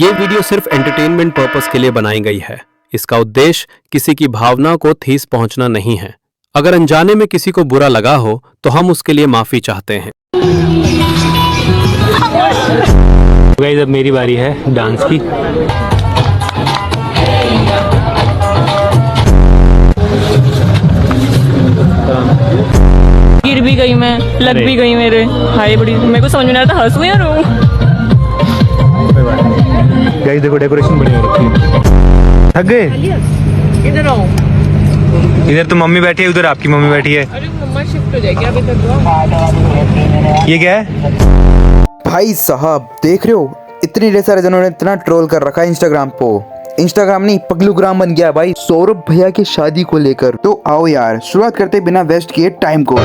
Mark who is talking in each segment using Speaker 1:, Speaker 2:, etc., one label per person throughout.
Speaker 1: ये वीडियो सिर्फ entertainment purpose के लिए बनाई गई है। इसका उद्देश्य किसी की भावना को ठेस पहुंचना नहीं है। अगर अनजाने में किसी को बुरा लगा हो तो हम उसके लिए माफी चाहते हैं।
Speaker 2: गाइस, अब मेरी बारी है डांस की।
Speaker 3: गिर भी गई मैं, लग भी गई मेरे। हाय बड़ी, मेरे को समझ में नहीं आ रहा था हंसूं या रोऊं।
Speaker 2: गाइस देखो, डेकोरेशन बढ़िया रखी है। थक गए?
Speaker 3: इधर आओ।
Speaker 2: इधर तो मम्मी बैठी है, उधर आपकी मम्मी बैठी है।
Speaker 3: अरे मम्मा शिफ्ट हो जाएगी अभी तक।
Speaker 2: ये क्या है?
Speaker 4: भाई साहब देख रहे हो, इतनी ढेर सारे जनों ने इतना ट्रोल कर रखा है इंस्टाग्राम पे। इंस्टाग्राम नहीं, पगलूग्राम बन गया भाई सौरभ भैया की शादी को लेकर। तो आओ यार शुरुआत करते बिना वेस्ट किए टाइम को।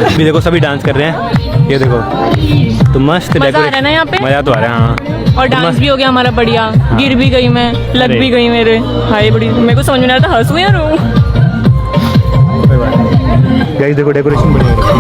Speaker 2: अभी देखो सभी डांस कर रहे हैं, ये देखो तो मस्त
Speaker 3: मजा आ रहा है ना यहाँ पे?
Speaker 2: मजा तो आ रहा है। हाँ,
Speaker 3: और डांस भी हो गया हमारा बढ़िया। गिर भी गई मैं, लग भी गई मेरे। हाय बड़ी, मेरे को समझ में नहीं आ रहा था हंसूं या रोऊं।
Speaker 2: गाइस देखो, डेकोरेशन बढ़िया रखी है।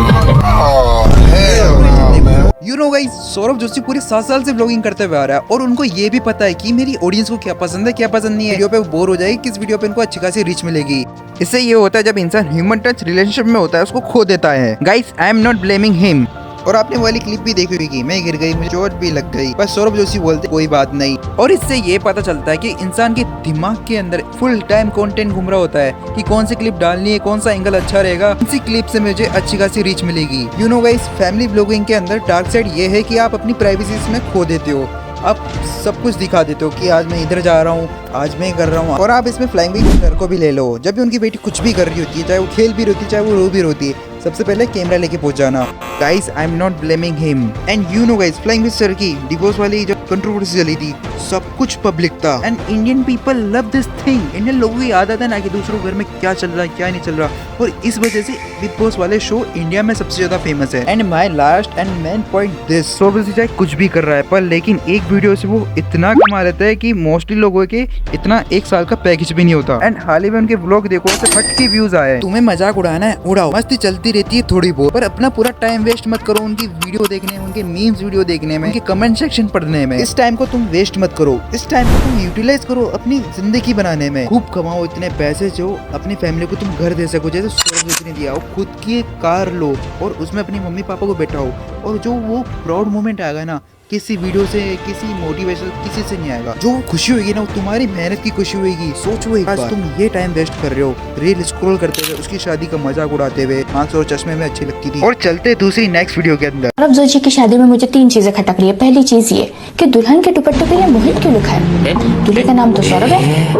Speaker 4: You know guys, Saurabh Joshi पूरे 7 साल से ब्लॉगिंग करते हुए आ रहा है और उनको ये भी पता है कि मेरी ऑडियंस को क्या पसंद है क्या पसंद नहीं है। वीडियो पे बोर हो जाएगी, किस वीडियो पे इनको अच्छी खासी रीच मिलेगी। इससे ये होता है जब इंसान ह्यूमन टच रिलेशनशिप में होता है उसको खो देता है। Guys I am not blaming him. और आपने वो वाली क्लिप भी देखी होगी, मैं गिर गई, मुझे चोट भी लग गई, बस सौरभ जोशी बोलते कोई बात नहीं। और इससे ये पता चलता है कि इंसान के दिमाग के अंदर फुल टाइम कंटेंट घूम रहा होता है कि कौन सी क्लिप डालनी है, कौन सा एंगल अच्छा रहेगा, इसी क्लिप से मुझे अच्छी खासी रीच मिलेगी। You know guys, family blogging के अंदर डार्क साइड ये है कि आप अपनी प्राइवेसी इसमें खो देते हो। आप सब कुछ दिखा देते हो कि आज मैं इधर जा रहा हूँ, आज मैं कर रहा हूँ। और आप इसमें फ्लाइंग विंग को भी ले लो। जब भी उनकी बेटी कुछ भी कर रही होती है, चाहे वो खेल भी रही होती है, चाहे वो रो भी रोती है, सबसे पहले कैमरा लेके पहुंच जाना। Guys I am not blaming him. And you know guys, flying with sir की डिवोर्स वाली जब कंट्रोवर्सी चली थी, सब कुछ पब्लिक था। And Indian people love this thing. Indian लोगों की आदत है ना कि दूसरों घर में क्या चल रहा है क्या नहीं चल रहा, और इस वजह से बिग बॉस वाले शो इंडिया में सबसे ज्यादा फेमस है। And my last and main point this, Saurabh चाहे कुछ भी कर रहा है पर लेकिन एक वीडियो से वो इतना कमा लेता है कि मोस्टली लोगों के इतना 1 साल का पैकेज भी नहीं होता। एंड हाल ही में उनके व्लॉग देखो ऐसे फट के व्यूज आए। तुम्हें मजाक उड़ाना है उड़ाओ, मस्ती चलती रहती है थोड़ी बहुत, पर अपना पूरा टाइम वेस्ट मत करो उनकी वीडियो देखने में, उनके मीम्स वीडियो देखने में, उनके कमेंट सेक्शन पढ़ने में। इस टाइम को तुम वेस्ट मत करो, इस टाइम को तुम यूटिलाइज करो अपनी जिंदगी बनाने में। खूब कमाओ इतने पैसे जो अपनी फैमिली को तुम घर दे सको, जैसे सौरभ जोशी ने दिया। और खुद की कार लो और उसमें अपनी मम्मी पापा को बैठाओ, और जो वो प्राउड मोमेंट आएगा ना, किसी वीडियो से, किसी मोटिवेशन, किसी से नहीं आएगा। जो खुशी होगी ना वो तुम्हारी मेहनत की खुशी होगी। सोचो एक बार, तुम ये टाइम वेस्ट कर रहे हो रील स्क्रॉल करते हुए, उसकी शादी का मजाक उड़ाते हुए, आंख और चश्मे में अच्छी लगती थी। और चलते दूसरी नेक्स्ट वीडियो के अंदर।
Speaker 5: सौरभ जोशी की शादी में मुझे 3 चीजें खटक रही है। पहली चीज ये कि दुल्हन के दुपट्टे पे ये मोहित क्यों लिखा है, दूल्हे का नाम तो सौरभ है।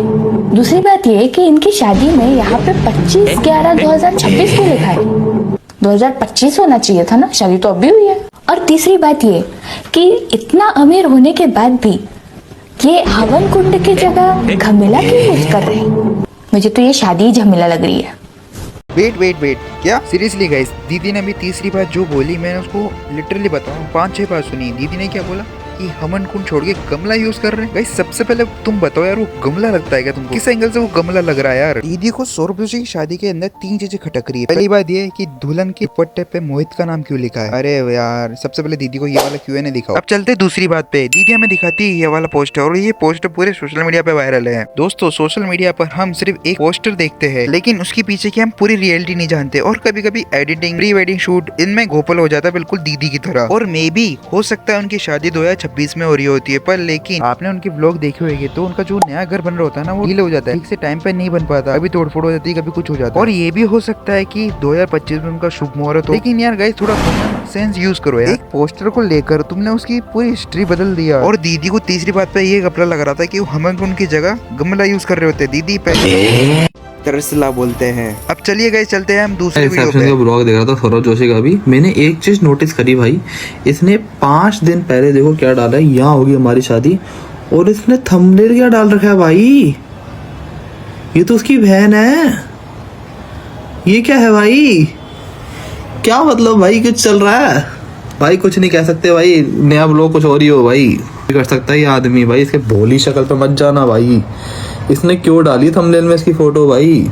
Speaker 5: दूसरी बात ये कि इनकी शादी में यहाँ पे 25/11/2026 क्यों लिखा है, 2025 होना चाहिए था ना, शादी तो अभी हुई है। और तीसरी बात ये कि इतना अमीर होने के बाद भी ये हवन कुंड की जगह झमेला क्यों यूज कर रहे हैं। मुझे तो ये शादी ही झमेला लग रही है।
Speaker 4: वेट, क्या सीरियसली गाइस, दीदी ने अभी तीसरी बार जो बोली मैंने उसको लिटरली बताऊं 5-6 बार सुनी। दीदी ने क्या बोला कि हमन कुंड छोड़ के गमला यूज कर रहे हैं। गाइस सबसे पहले तुम बताओ यार, वो गमला लगता है क्या तुमको? किस एंगल से वो गमला लग रहा है यार? दीदी को सौरभ जोशी की शादी के अंदर 3 चीजें खटक रही है। पहली बात ये कि दुल्हन के दुपट्टे पे मोहित का नाम क्यों लिखा है। अरे यार, सबसे पहले दीदी को ये वाला Q&A दिखाओ। अब चलते दूसरी बात पे। दीदी हमें दिखाती है ये वाला पोस्टर, और ये पोस्टर पूरे सोशल मीडिया पे वायरल है। दोस्तों, सोशल मीडिया पर हम सिर्फ एक पोस्टर देखते हैं, लेकिन उसके पीछे की हम पूरी रियलिटी नहीं जानते। और कभी कभी एडिटिंग, प्री वेडिंग शूट, इनमें गोपल हो जाता है बिल्कुल दीदी की तरह। और मे बी हो सकता है उनकी शादी 2026 में हो रही होती है, पर लेकिन आपने उनके व्लॉग देखे होंगे तो उनका जो नया घर बन रहा होता है ना, वो डिले हो जाता है, ठीक से टाइम पे नहीं बन पाता, कभी तोड़फोड़ हो जाती है, कभी कुछ हो जाता है। और ये भी हो सकता है कि 2025 में उनका शुभ मुहूर्त हो। लेकिन यार गाइस, थोड़ा कॉमन सेंस यूज करो यार। एक पोस्टर को लेकर तुमने उसकी पूरी हिस्ट्री बदल दिया। और दीदी को तीसरी बात पे ये कपड़ा लग रहा था कि वो हमन उनकी जगह गमला यूज कर रहे होते। दीदी पहले तरसला बोलते हैं। अब चलिए गाइस, चलते हैं हम दूसरी वीडियो पे।
Speaker 6: ब्लॉग देख रहा था सौरभ जोशी का भी। मैंने एक चीज नोटिस करी भाई, इसने 5 दिन पहले देखो क्या डाला है, यहाँ होगी हमारी शादी, और इसने थंबनेल क्या डाल रखा है भाई, ये तो उसकी बहन है। ये क्या है भाई, क्या मतलब भाई, कुछ चल रहा है भाई? कुछ नहीं कह सकते भाई, नया ब्लॉग कुछ और ही हो भाई, कर सकता है ये आदमी भाई। इसके भोली शक्ल पे मत जाना भाई, इसने क्यों डाली थंबनेल में इसकी फोटो भाई?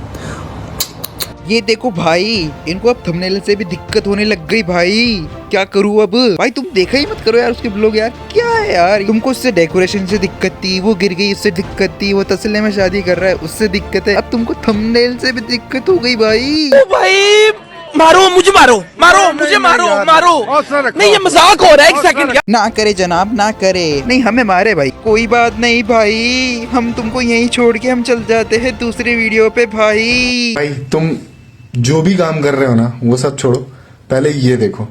Speaker 4: ये देखो भाई, इनको अब थंबनेल से भी दिक्कत होने लग गई भाई। क्या करूँ अब भाई? तुम देखा ही मत करो यार उसके ब्लॉग यार। क्या है यार, तुमको उससे डेकोरेशन से दिक्कत थी, वो गिर गई उससे दिक्कत थी, वो तसल्ले में शादी कर रहा है उससे दिक्कत है, अब तुमको थंबनेल से भी दिक्कत हो गई भाई।
Speaker 7: भाई मारो मुझे, मारो मारो मुझे, मारो मारो। नहीं ये मजाक हो रहा है, एक सेकंड।
Speaker 4: ना करे जनाब, ना करे। नहीं हमें मारे भाई, कोई बात नहीं भाई, हम तुमको यहीं छोड़ के हम चल जाते हैं दूसरे वीडियो पे भाई।
Speaker 8: भाई तुम जो भी काम कर रहे हो ना वो सब छोड़ो, पहले ये देखो,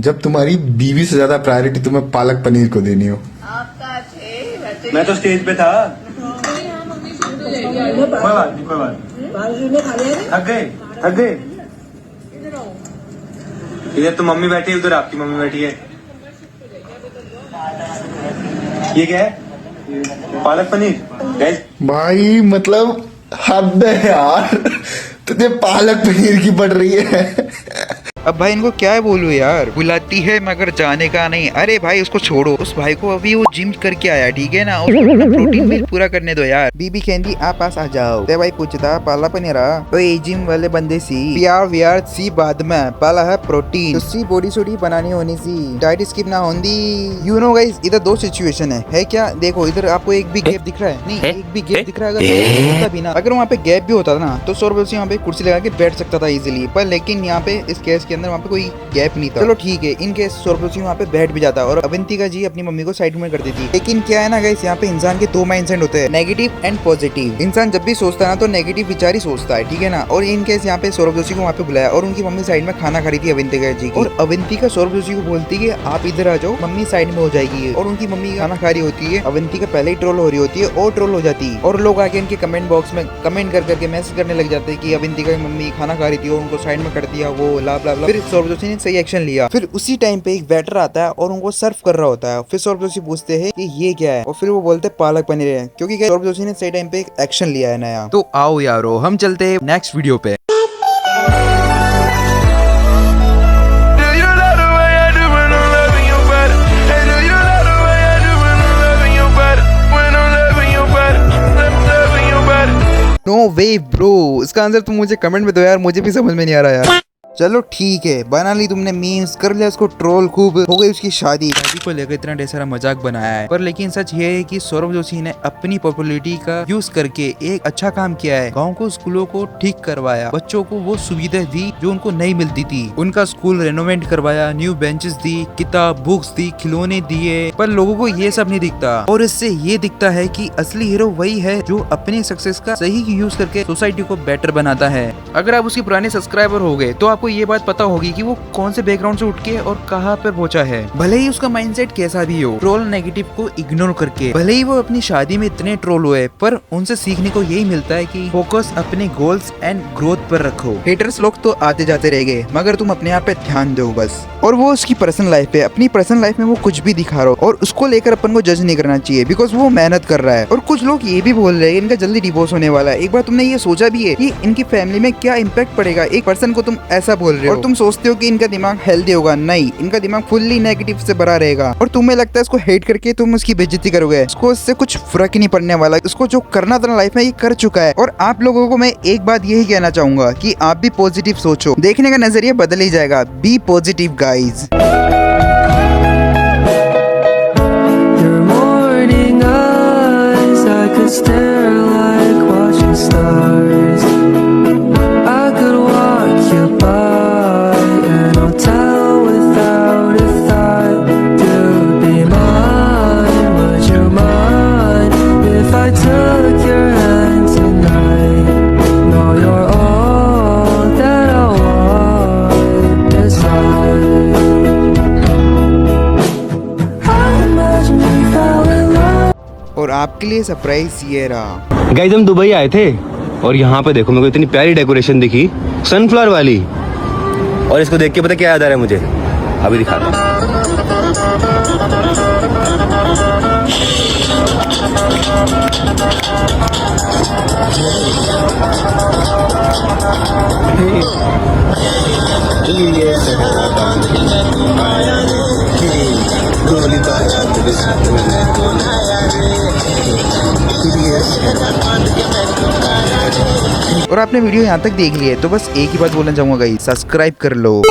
Speaker 8: जब तुम्हारी बीवी से ज्यादा प्रायोरिटी तुम्हें पालक पनीर को देनी हो।
Speaker 2: मैं तो स्टेज पे था। कोई बात नहीं, कोई बात नहीं। थक गए। इधर तो मम्मी बैठी है, उधर आपकी मम्मी बैठी है। ये क्या है? पालक पनीर।
Speaker 8: भाई मतलब हद है यार, तुझे पालक पनीर की पड़ रही है।
Speaker 4: अब भाई इनको क्या बोलूं यार, बुलाती है मगर जाने का नहीं। अरे भाई उसको छोड़ो, उस भाई को अभी वो जिम करके आया, ठीक है ना, उसको प्रोटीन मिल्क पूरा करने दो यार। बीबी कहती आप पास आ जाओ, ते भाई पूछता पाला पनीरा तो ये जिम वाले बंदे सी प्यार सी बाद में पाला है प्रोटीन, तो बॉडी सोडी बनानी होनी सी, डाइट स्किप ना होंगी। यू नो गाइस, इधर दो सिचुएशन है क्या? देखो इधर आपको एक भी गैप दिख रहा है? नहीं एक भी गैप दिख रहा है। अगर वहाँ पे गैप भी होता था ना तो 100 रुपए से वहाँ पे कुर्सी लगा के बैठ सकता था इजिली, पर लेकिन यहाँ पे इस केस अंदर वहाँ पे कोई गैप नहीं था। चलो ठीक है, इन केस 100 रुपए वहाँ पे बैठ भी जाता और अवंतिका जी अपनी मम्मी को साइड में कर देती। लेकिन क्या है ना गाइस, यहाँ पे इंसान के दो माइंडसेट होते हैं, नेगेटिव एंड पॉजिटिव। इंसान जब भी सोचता है ना तो नेगेटिव विचार ही सोचता है, ठीक है ना। और इन केस यहाँ पे सौरभ जोशी को वहाँ पे बुलाया और उनकी मम्मी साइड में खाना खा रही थी अवंतिका जी की, और अवंतिका सौरभ जोशी को बोलती है आप इधर आ जाओ, मम्मी साइड में हो जाएगी, और उनकी मम्मी खाना खा रही होती है। अवंतिका पहले ही ट्रोल हो रही होती है और ट्रोल हो जाती है, और लोग आके इनके कमेंट बॉक्स में कमेंट कर करके मैसेज करने लग जाते हैं कि अवंतिका की मम्मी खाना खा रही थी और उनको साइड में कर दिया, वो ला ला ला। फिर सौरभ जोशी ने सही एक्शन लिया। फिर उसी टाइम पे एक वेटर आता है और उनको सर्व कर रहा होता है। फिर सौरभ जोशी पूछते हैं कि ये क्या है, और फिर वो बोलते हैं पालक पनीर है, क्योंकि सौरभ जोशी ने सही टाइम पे एक एक्शन लिया है नया। तो आओ यारो हम चलते हैं नेक्स्ट वीडियो पे। नो वे ब्रो, इसका आंसर तुम मुझे कमेंट में दो यार, मुझे भी समझ में नहीं आ रहा यार। चलो ठीक है, बना ली तुमने मीम्स, कर लिया उसको ट्रोल, खूब हो गई उसकी शादी को लेकर इतना ढेर सारा मजाक बनाया है, पर लेकिन सच ये है कि सौरभ जोशी ने अपनी पॉपुलैरिटी का यूज करके एक अच्छा काम किया है। गांव को स्कूलों को ठीक करवाया, बच्चों को वो सुविधा दी जो उनको नहीं मिलती थी, उनका स्कूल रेनोवेट करवाया, न्यू बेंचेस दी, किताब बुक्स दी, खिलौने दिए। पर लोगों को ये सब नहीं दिखता, और इससे ये दिखता है कि असली हीरो वही है जो अपनी सक्सेस का सही यूज करके सोसाइटी को बेटर बनाता है। अगर आप उसके पुराने सब्सक्राइबर हो गए तो आपको ये बात पता होगी कि वो कौन से बैकग्राउंड से उठ के और कहाँ पर पहुंचा है। भले ही उसका माइंडसेट कैसा भी हो, ट्रोल नेगेटिव को इग्नोर करके, भले ही वो अपनी शादी में इतने ट्रोल हुए, पर उनसे सीखने को यही मिलता है कि फोकस अपने गोल्स एंड ग्रोथ पर रखो। हेटर्स लोग तो आते जाते रह गए, मगर तुम अपने आप पे ध्यान दो बस। और वो उसकी पर्सनल लाइफ पे, अपनी पर्सनल लाइफ में वो कुछ भी दिखा रहा हो और उसको लेकर अपन को जज नहीं करना चाहिए, बिकॉज वो मेहनत कर रहा है। और कुछ लोग ये भी बोल रहे हैं इनका जल्दी डिवोर्स होने वाला है। एक बार तुमने ये सोचा भी है कि इनकी फैमिली में क्या इम्पैक्ट पड़ेगा? एक पर्सन को तुम ऐसा बोल रहे हो और तुम सोचते हो कि इनका दिमाग हेल्दी होगा। नहीं, इनका दिमाग फुल्ली नेगेटिव से भरा रहेगा, और तुम्हें लगता है इसको हेट करके तुम उसकी बेइज्जती करोगे। उसको इससे कुछ फर्क ही नहीं पड़ने वाला, उसको जो करना था लाइफ में ये कर चुका है। और आप लोगों को मैं एक बात यही कहना चाहूंगा कि आप भी पॉजिटिव सोचो, देखने का नजरिया बदल ही जाएगा। Be positive guys. और आपके लिए सरप्राइज ये रहा।
Speaker 2: गाइस हम दुबई आए थे और यहाँ पे देखो मेरे को इतनी प्यारी डेकोरेशन दिखी, सनफ्लावर वाली, और इसको देख के पता क्या याद आ रहा है मुझे, अभी दिखाता हूँ।
Speaker 8: गोली
Speaker 4: और आपने वीडियो यहाँ तक देख लिया है तो बस एक ही बात बोलना चाहूंगा गाइस, सब्सक्राइब कर लो।